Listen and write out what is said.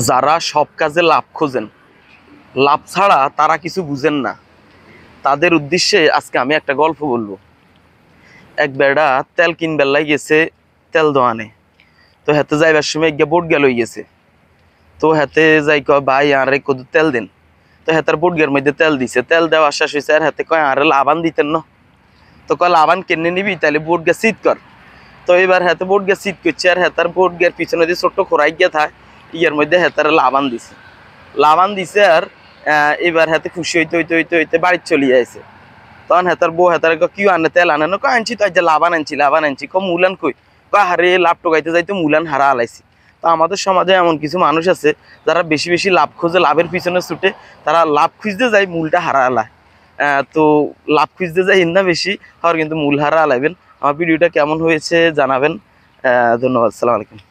যারা সব কাজে লাভ খোঁজেন, লাভ ছাড়া তারা কিছু বুঝেন না, তাদের উদ্দেশ্যে আজকে আমি একটা গল্প বলবো। এক বেড়া তেল কিনবার লাই গেছে তেল দোয়ানে। তো হাতে যাইবার সময় গিয়ে বোট গেল গেছে। তো হাতে যাই কয় ভাই আরে কত তেল দেন। তো হাতের বোট গের মধ্যে তেল দিছে, তেল দেওয়া শেষ হয়েছে। আর হাতে কয় আরে লাভান দিতেন না। তো কয় লাভান কেনে নিবি, তাহলে বোট গে সিট কর। তো এবার হাতে বোট গে সিট করছে, আর হাতার বোট গের পিছনে দিয়ে ছোট্ট খোরাই গিয়ে থাকে ইয়ের মধ্যে হাতার লাভান দিছে। লাভান দিছে আর এবার হাতে খুশি হইতে হইতে হইতে হইতে বাড়ি চলে যাইছে। তখন হেতার বউ হেতার কি আনে তেল আনে না, কয় আনছি তো যে লাভান আনছি ক মূলান কই, কয় হারে লাভ টোকাইতে যাইতে মূলান হারা আলাইছি। তো আমাদের সমাজে এমন কিছু মানুষ আছে যারা বেশি বেশি লাভ খোঁজে, লাভের পিছনে ছুটে, তারা লাভ খুঁজতে যায় মূলটা হারা আলায়। তো লাভ খুঁজতে যায় না বেশি আর কিন্তু মূল হারা আলাইবেন। আমার ভিডিওটা কেমন হয়েছে জানাবেন। ধন্যবাদ, আসসালামু আলাইকুম।